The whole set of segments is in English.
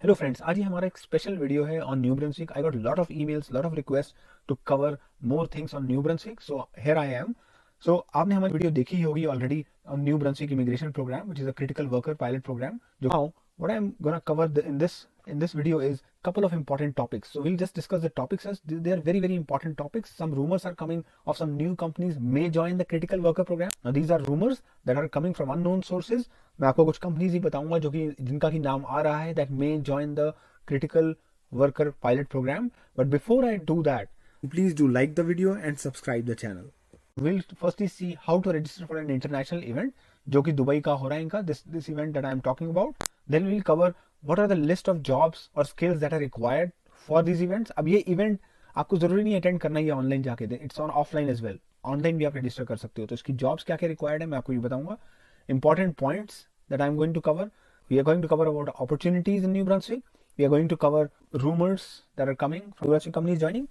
Hello friends, आज ही हमारा एक स्पेशल वीडियो है on New Brunswick. I got lot of emails, lot of request to cover more things on New Brunswick. So here I am. So आपने हमारी video देखी ही होगी already on New Brunswick immigration program, which is a critical worker pilot program. जो now what I am gonna cover in this video is couple of important topics. So we'll just discuss the topics as they are very important topics. Some rumors are coming of some new companies may join the critical worker program. Now these are rumors that are coming from unknown sources. मैं आपको कुछ companies ही बताऊंगा जो कि जिनका की नाम आ रहा है that may join the critical worker pilot program. But before I do that, please do like the video and subscribe the channel. We'll firstly see how to register for an international event जो कि Dubai का हो रहा है इनका, this event that I am talking about. Then we'll cover what are the list of jobs or skills that are required for these events. अब ये event आपको जरूरी नहीं अटेंड करना ही है ऑनलाइन जाके, it's on offline as well. Online भी आप रजिस्टर कर सकते हो. तो इसकी जॉब्स क्या क्या रिक्वायर्ड है मैं आपको ये बताऊंगा. Important points that I'm going to cover. We are going to cover about opportunities in New Brunswick. We are going to cover rumors that are coming from New Brunswick companies joining.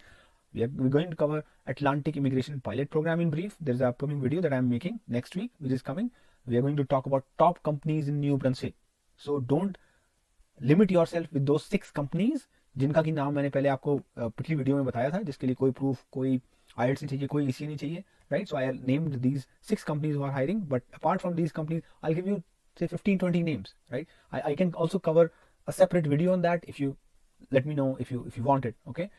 We're going to cover Atlantic Immigration Pilot Program in brief. There's an upcoming video that I'm making next week, which is coming. We are going to talk about top companies in New Brunswick. So don't limit yourself with those 6 companies जिनका की नाम मैंने पहले आपको पिछली video में बताया था, जिसके लिए कोई प्रूफ, कोई IELTS नहीं चाहिए, कोई EC नहीं चाहिए, right? So I named these 6 companies who are hiring, but apart from these companies, I'll give you say 15-20 names, right? I can also cover a separate video on that if you let me know if you want it, okay?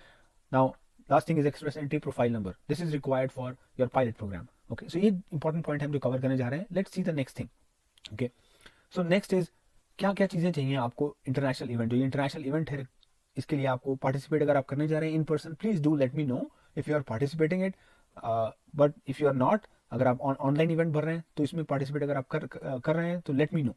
Now last thing is expressentry profile number. This is required for your pilot program, okay? So ये important point हम जो cover करने जा रहे हैं. Let's see the next thing, okay? So next is क्या क्या चीज़ें चाहिए आपको इंटरनेशनल इवेंट. जो ये इंटरनेशनल इवेंट है इसके लिए आपको पार्टिसिपेट अगर आप करने जा रहे हैं in person, please do let me know if you are participating it. But if you are not, अगर आप ऑनलाइन इवेंट भर रहे हैं तो इसमें पार्टिसिपेट अगर आप कर रहे हैं तो लेट मी नो,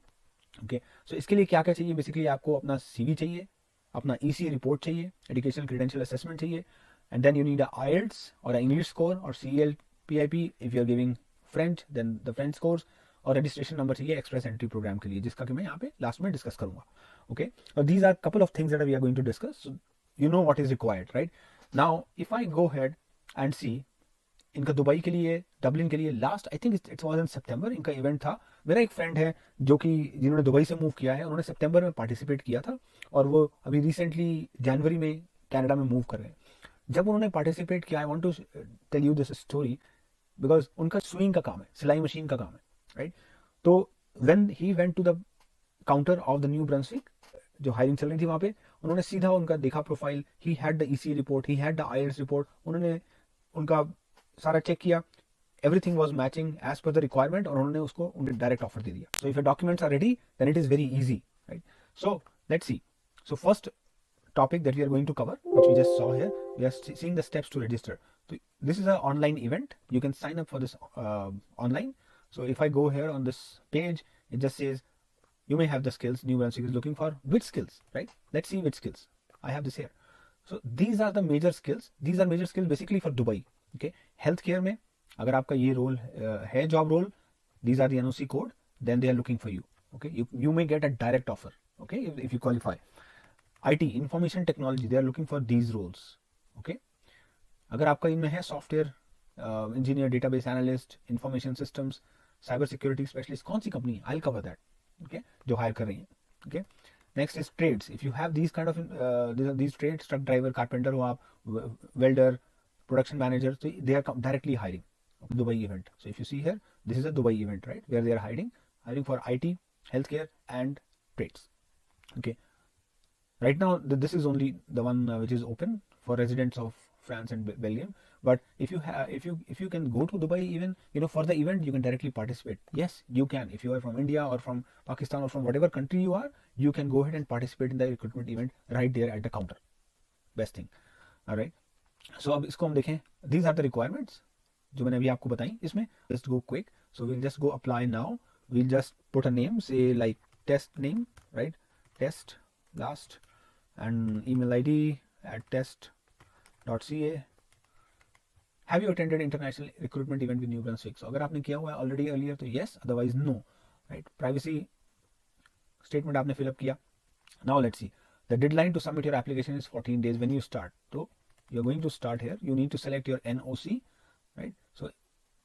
ओके. सो इसके लिए क्या क्या चाहिए. बेसिकली आपको अपना CV चाहिए, अपना EC रिपोर्ट चाहिए, एजुकेशनल क्रेडेंशियल असेसमेंट चाहिए, and then you need IELTS और इंग्लिश स्कोर और CLPIP. If you are giving French then the French scores, और रजिस्ट्रेशन नंबर चाहिए एक्सप्रेस एंट्री प्रोग्राम के लिए, जिसका कि मैं यहाँ पे लास्ट में डिस्कस करूंगा, ओके. और these are couple of things that we are going to discuss. So you know what is required, right. Now if I go head and see, इनका दुबई के लिए, डबलिन के लिए last I think it's was in सितंबर इनका event था. मेरा एक फ्रेंड है जो कि जिन्होंने दुबई से मूव किया है, उन्होंने सितंबर में पार्टिसिपेट किया था और वो अभी रिसेंटली जनवरी में कनाडा में मूव कर रहे हैं. जब उन्होंने पार्टिसिपेट किया, I want to tell you this story because उनका स्विंग का काम है, सिलाई मशीन का काम है, राइट. तो when he went to the counter of the New Brunswick, जो हायरिंग चल रही थी वहाँ पे, उन्होंने सीधा उनका देखा profile, he had the EC report, he had the IELTS report, उन्होंने उनका सारा चेक किया, everything was matching as per the requirement, और उन्होंने उसको उन्हें डायरेक्ट ऑफर दे दिया. So if your documents are ready, then it is very easy, right? So let's see. So first topic that we are going to cover, which we just saw here, we are seeing the steps to register. So this is an online event. You can sign up for this online. So if I go here on this page, it just says you may have the skills New Brunswick is looking for. Which skills, right? Let's see which skills. I have this here. So these are the major skills. These are major skills basically for Dubai. Okay. Healthcare में अगर आपका ये role है, job role, these are the NOC code. Then they are looking for you. Okay. You may get a direct offer. Okay. If you qualify. IT, information technology, they are looking for these roles. Okay. अगर आपका इनमें है software engineer, database analyst, information systems, cyber security specialist, कौन सी company, I will cover that, okay, जो hire कर रही है, okay. Next is trades. If you have these kind of these trades, truck driver, carpenter हो आप, welder, production manager, तो they are directly hiring Dubai event. So if you see here, this is a Dubai event, right, where they are hiring for IT, health care and trades, okay. Right now this is only the one which is open for residents of France and Belgium. But if you can go to Dubai, even for the event, you can directly participate. Yes, you can. If you are from India or from Pakistan or from whatever country you are, you can go ahead and participate in the recruitment event right there at the counter. Best thing. All right. So अब इसको हम देखें. These are the requirements जो मैंने अभी आपको बताई. इसमें just go quick. So we'll just go apply now. We'll just put a name, say like test name, right? Test last, and email ID at test.ca. Have you attended international recruitment event with New Brunswick? So अगर आपने किया हुआ है already earlier तो yes, otherwise no, right? Privacy statement आपने fill up किया. Now let's see. The deadline to submit your application is 14 days when you start. So you're going to start here. You need to select your NOC, right? So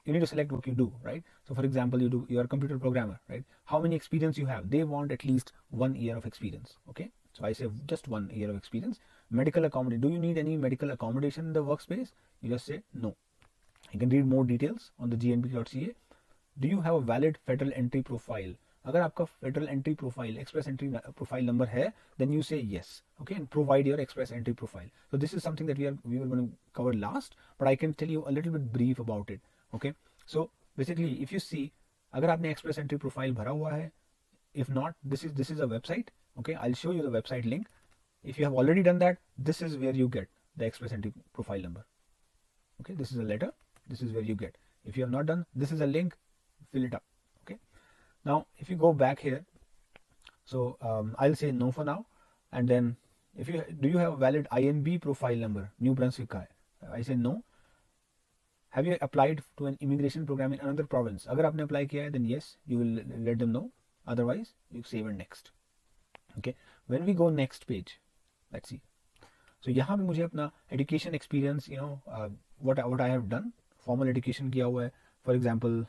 you need to select what you do, right? So for example, you're a computer programmer, right? How many experience you have? They want at least 1 year of experience, okay? So I say just 1 year of experience. Medical accommodation. Do you need any medical accommodation in the workspace? You just say no. You can read more details on the gnp.ca. Do you have a valid federal entry profile? अगर आपका federal entry profile, express entry profile number है, then you say yes, okay, and provide your express entry profile. So this is something that we were going to cover last, but I can tell you a little bit brief about it, okay. So basically, if you see, अगर आपने express entry profile भरा हुआ है, if not, this is a website, okay. I'll show you the website link. If you have already done that, this is where you get the express entry profile number, okay. This is a letter. This is where you get. If you have not done, this is a link. Fill it up. Okay. Now, if you go back here, so I'll say no for now, and then if you do you have a valid INB profile number? New Brunswick का है. I say no. Have you applied to an immigration program in another province? अगर आपने apply किया है, then yes, you will let them know. Otherwise, you save and next. Okay. When we go next page, let's see. So यहाँ पे मुझे अपना education experience, what I have done, formal education किया हुआ है. For example,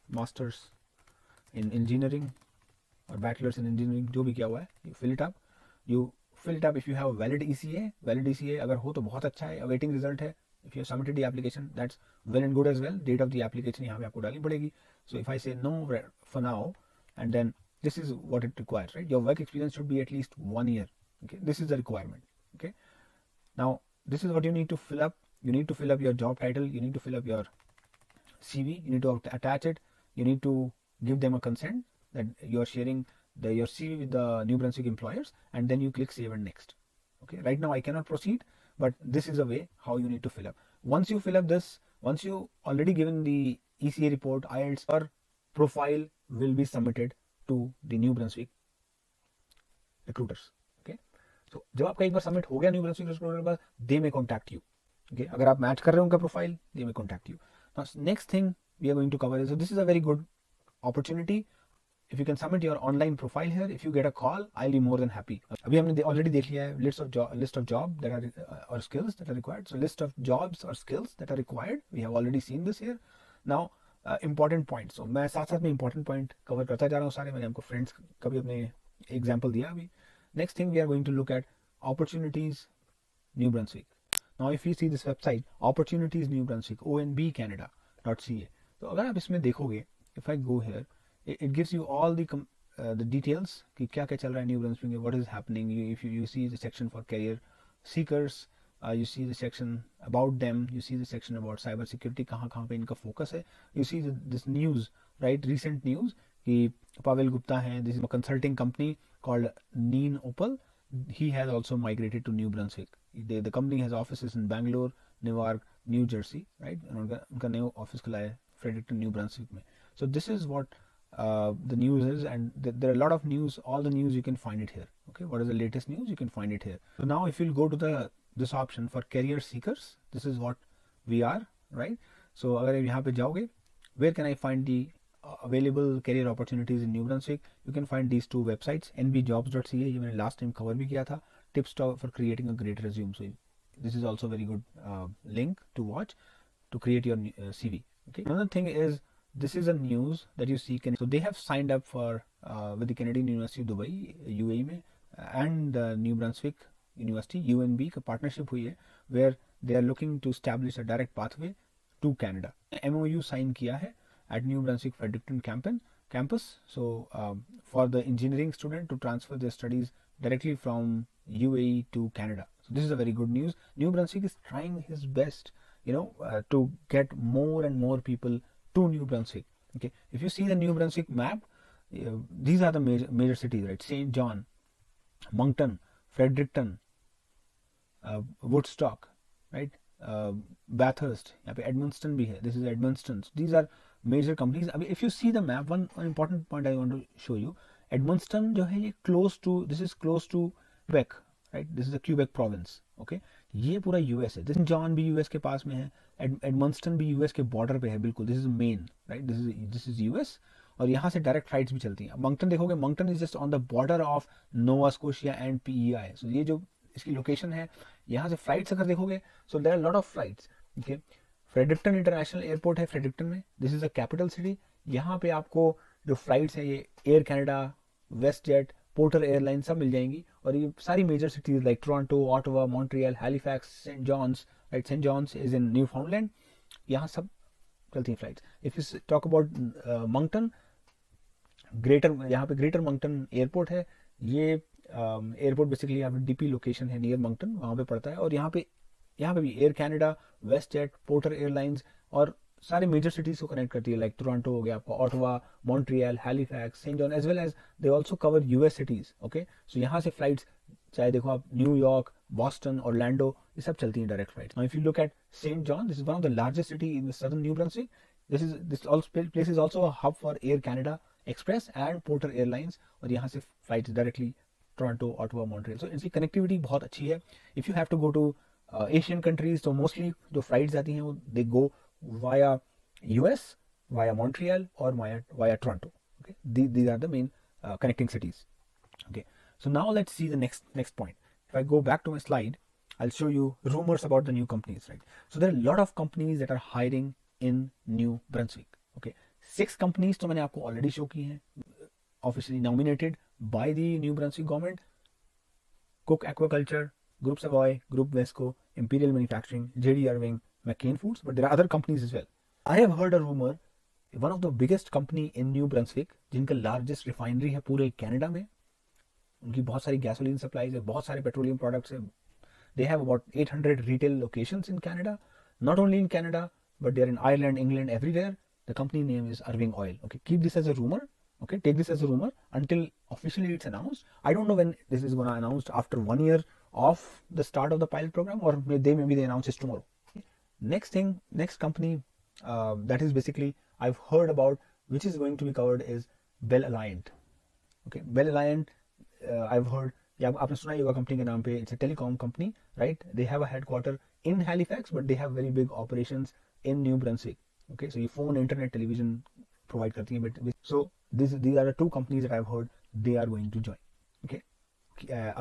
masters in engineering or bachelor's in engineering, जो भी किया हुआ है, you fill it up. If you have a valid ECA अगर हो तो बहुत अच्छा है. Awaiting result है. If you have submitted the application, that's well and good as well. Date of the application यहाँ पे आपको डालनी पड़ेगी. So if I say no for now, and then this is what it requires, right? Your work experience should be at least 1 year. Okay, this is the requirement. Okay, now this is what you need to fill up. You need to fill up your job title. You need to fill up your CV. You need to attach it. You need to give them a consent that you are sharing your CV with the New Brunswick employers, and then you click save and next. Okay, right now I cannot proceed, but this is a way how you need to fill up. Once you fill up this, once you already given the ECA report, IELTS, your profile will be submitted to the New Brunswick recruiters. Okay, so जब आपका एक बार submit हो गया New Brunswick recruiter के पास, they may contact you. Okay, अगर आप match कर रहे हो उनका profile, they may contact you. Now next thing we are going to cover is, so this is a very good opportunity. If you can submit your online profile here, if you get a call, I'll be more than happy. अभी हमने already देख लिया है list of job that are or skills that are required. So list of jobs or skills that are required. We have already seen this here. Now important points. So मैं साथ साथ में important point cover करता जा रहा हूँ सारे. मैंने आपको friends का भी अपने example दिया अभी. Next thing we are going to look at opportunities New Brunswick. Now if you see this website, opportunities New Brunswick, onbcanada.ca. तो अगर आप इसमें देखोगे, if I go here, it gives you all the details कि क्या क्या चल रहा है New Brunswick में, what is happening. If you see the section for career seekers, you see the section about them, you see the section about cyber security, कहाँ पे इनका focus है. You see this news, right, recent news कि Pavel Gupta है, this is a consulting company called Neen Opal. He has also migrated to New Brunswick. The company has offices in Bangalore, Newark, New Jersey, right? उनका नया office खुला है Fredericton, New Brunswick में. So this is what the news is, and there are a lot of news. All the news you can find it here. Okay, what is the latest news? You can find it here. So now if you'll go to this option for career seekers, this is what we are, right? So अगर यहाँ पे जाओगे, where can I find the available career opportunities in New Brunswick? You can find these two websites, nbjobs.ca. ये मैंने last time cover भी किया था. Tips for creating a great resume. So this is also a very good link to watch to create your CV. Okay. Another thing is, this is a news that you see. So they have signed up for with the Canadian University of Dubai, UAE में, and New Brunswick University, UNB का partnership हुई है, where they are looking to establish a direct pathway to Canada. MOU sign किया है at New Brunswick Fredericton campus. So for the engineering student to transfer their studies directly from UAE to Canada. So this is a very good news. New Brunswick is trying his best, to get more and more people to New Brunswick. Okay, if you see the New Brunswick map, these are the major cities, right? St. John, Moncton, Fredericton, Woodstock, right? Bathurst, यहाँ पे Edmundston भी है. This is Edmundston. So these are major companies. If you see the map, one important point I want to show you, Edmundston जो है ये this is close to Quebec, right? This is the Quebec province. Okay, ये पूरा US है. St. John भी US के पास में है. Edmundston भी US के border पे है बिल्कुल. This is Maine, right? This is US. और यहाँ से direct flights भी चलती हैं. Moncton देखोगे, Moncton is just on the border of Nova Scotia and PEI. So ये जो इसकी location है, यहाँ से flights अगर देखोगे, so there are a lot of flights. Okay, Fredericton International Airport है Fredericton में. This is the capital city. यहाँ पे आपको जो flights हैं ये Air Canada, WestJet, Porter airline सब मिल जाएंगी। और ये सारी major cities like Toronto, Ottawa, Montreal, Halifax, Saint John's, right, Saint John's is in Newfoundland, यहाँ सब चलती हैं flights. If you talk about Moncton, greater, यहाँ पे ग्रेटर मंगटन एयरपोर्ट है। ये एयरपोर्ट बेसिकली यहाँ पे डीपी लोकेशन है नियर मंगटन, वहाँ पे पड़ता है। और यहाँ पे भी Air Canada, WestJet, Porter Airlines और सारे मेजर सिटीज को कनेक्ट करती है, लाइक टोरंटो हो गया आपका, Ottawa, Montreal, Halifax, Saint John, as well as they also cover US cities. Okay, so यहाँ से फ्लाइट्स चाहे देखो आप न्यूयॉर्क, बॉस्टन, ऑरलैंडो, ये सब चलती हैं direct flights. Now if you look at Saint John, this is one of the largest city in the southern New Brunswick. This place is also a hub for Air Canada Express and Porter Airlines, और यहाँ से flights directly Toronto, Ottawa, Montreal. सो इसकी connectivity बहुत अच्छी है। If you have to go to Asian countries, तो mostly जो फ्लाइट्स आती हैं वो they go via US, via Montreal, or via Toronto. Okay, these are the main connecting cities. Okay, so now let's see the next point. If I go back to my slide, I'll show you rumors about the new companies. Right, so there are a lot of companies that are hiring in New Brunswick. Okay, 6 companies तो मैंने आपको already show की हैं, officially nominated by the New Brunswick government: Cook Aquaculture, Group Savoy, Group Vesco, Imperial Manufacturing, JD Irving, McCain Foods, but there are other companies as well. I have heard a rumor, one of the biggest company in New Brunswick, जिनका largest refinery है पूरे Canada में, उनकी बहुत सारी gasoline supplies है, बहुत सारे पेट्रोलियम प्रोडक्ट्स है। They have about 800 retail locations in Canada, not only in Canada, but they are in Ireland, England, everywhere. The company name is Irving Oil. Okay, keep this as a rumor. Okay, take this as a rumor until officially it's announced. I don't know when this is going to announced, after 1 year of the start of the pilot program, or maybe they announce it tomorrow. Next thing, next company that is basically I've heard about, which is going to be covered, is Bell Alliant. Okay, Bell Alliant, I've heard, या आपने सुना ही होगा company के नाम पे, it's a telecom company, right? They have a headquarter in Halifax, but they have very big operations in New Brunswick. Okay, so ये phone, internet, television provide करती हैं, but so these are the 2 companies that I've heard they are going to join. Okay,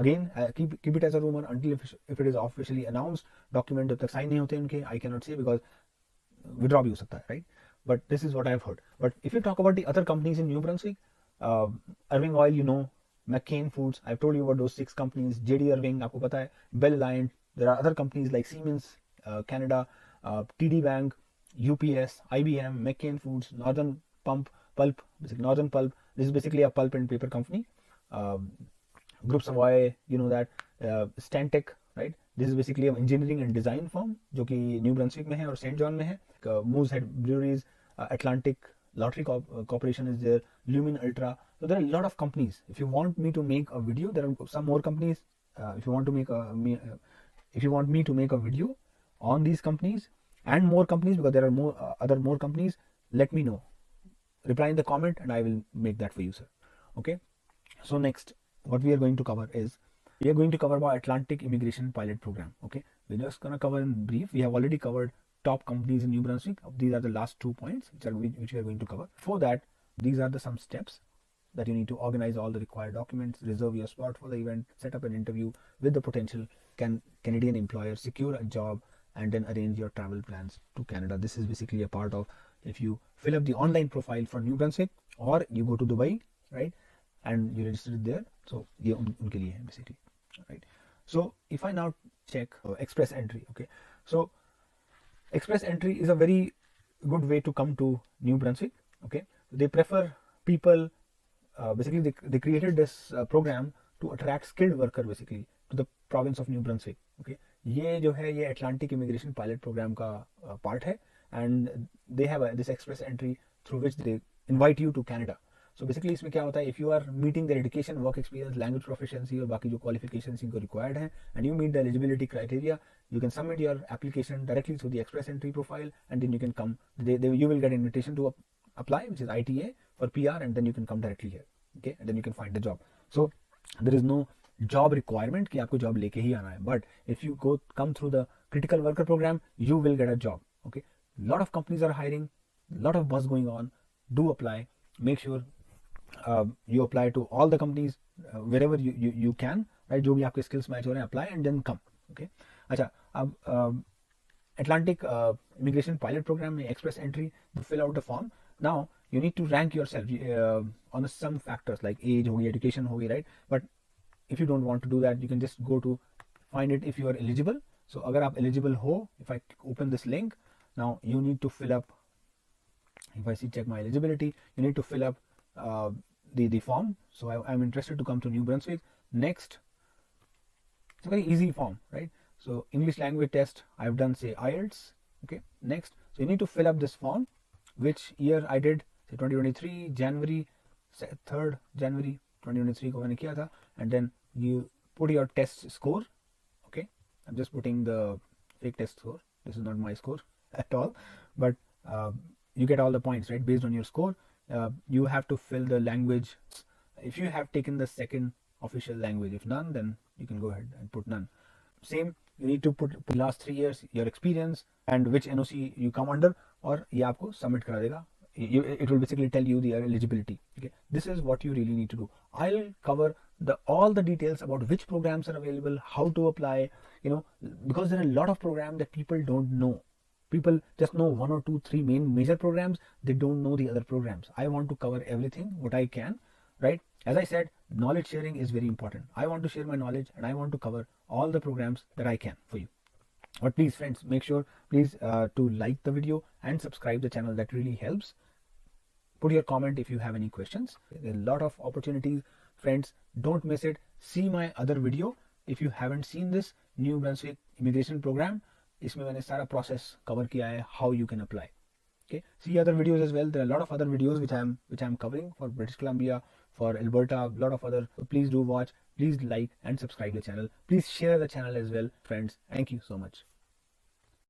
again, keep it as a rumor until if it is officially announced. Document जब तक sign नहीं होते उनके, I cannot say, because withdraw भी हो सकता है, right? But this is what I've heard. But if you talk about the other companies in New Brunswick, Irving Oil, you know, McCain Foods, I've told you about those 6 companies. JD Irving, आपको पता है, Bell Alliant. There are other companies like Siemens Canada, TD Bank, UPS, IBM, McCain Foods, Northern Pulp. Northern Pulp. This is basically a pulp and paper company. Group Savoy, you know that. Stantec, right? This is basically an engineering and design firm जो कि new Brunswick में है और Saint John में है. Moosehead Breweries, Atlantic Lottery Corporation is there, Lumen Ultra. So there are a lot of companies. If you want me to make a video, there are some more companies. If you want me to make a video on these companies and more companies, because there are more companies, let me know. Reply in the comment and I will make that for you, sir. Okay. So next, what we are going to cover is, we are going to cover about Atlantic Immigration Pilot Program. Okay, we're just going to cover in brief. We have already covered top companies in New Brunswick. These are the last 2 points which we are going to cover. For that, these are some steps that you need to organize all the required documents, reserve your spot for the event, set up an interview with the potential Canadian employer, secure a job, and then arrange your travel plans to Canada. This is basically a part of, if you fill up the online profile for New Brunswick, or you go to Dubai, right, and you register it there. So ये उनके लिए है basically, right? So if I now check express entry, okay, so express entry is a very good way to come to New Brunswick. Okay, they prefer people, basically they created this program to attract skilled worker basically to the province of New Brunswick. Okay, ये जो है ये Atlantic Immigration Pilot Program का part है, and they have this express entry through which they invite you to Canada. So basically इसमें क्या होता है, if you are meeting their education, work experience, language proficiency और बाकी जो qualifications इनको required हैं, and you meet the eligibility criteria, you can submit your application directly through the express entry profile, and then you can come. You will get an invitation to apply, which is ITA for PR, and then you can come directly here. Okay, and then you can find the job. So there is no job requirement कि आपको job लेके ही आना है, but if you come through the critical worker program, you will get a job. Okay, lot of companies are hiring, lot of buzz going on. Do apply. Make sure you apply to all the companies wherever you can, right? जो भी आपके skills match हो रहे हैं, apply and then come. Okay, अच्छा, अब Atlantic Immigration Pilot Program में express entry, fill out the form. Now you need to rank yourself. on some factors like age होगी, education होगी, right? But if you don't want to do that, you can just go to find it if you are eligible. So अगर आप eligible हो, if I open this link, now you need to fill up, if I see check my eligibility, you need to fill up the form. So I'm interested to come to New Brunswick. Next, it's a very easy form, right? So English language test, I've done say IELTS. Okay, next, so you need to fill up this form, which year I did, say 2023 January 3rd January 2023 को मैंने किया था, and then you put your test score. Okay, I'm just putting the fake test score. This is not my score at all, but you get all the points, right, based on your score. You have to fill the language. If you have taken the second official language, if none, then you can go ahead and put none. Same, you need to put last 3 years, your experience, and which NOC you come under, और ये आपको submit करा देगा. It will basically tell you the eligibility. Okay, this is what you really need to do. I'll cover all the details about which programs are available, how to apply, because there are a lot of programs that people don't know. People just know 1 or 2, 3 major programs. They don't know the other programs. I want to cover everything what I can, right? As I said, knowledge sharing is very important. I want to share my knowledge and I want to cover all the programs that I can for you. But please friends, make sure please to like the video and subscribe the channel. That really helps. Put your comment if you have any questions. There are a lot of opportunities, friends. Don't miss it. See my other video if you haven't seen this New Brunswick immigration program. इसमें मैंने सारा process cover किया है, how you can apply. Okay, see other videos as well. There are a lot of other videos which I'm covering for British Columbia, for Alberta, a lot of other. So please do watch. Please like and subscribe the channel. Please share the channel as well, friends. Thank you so much.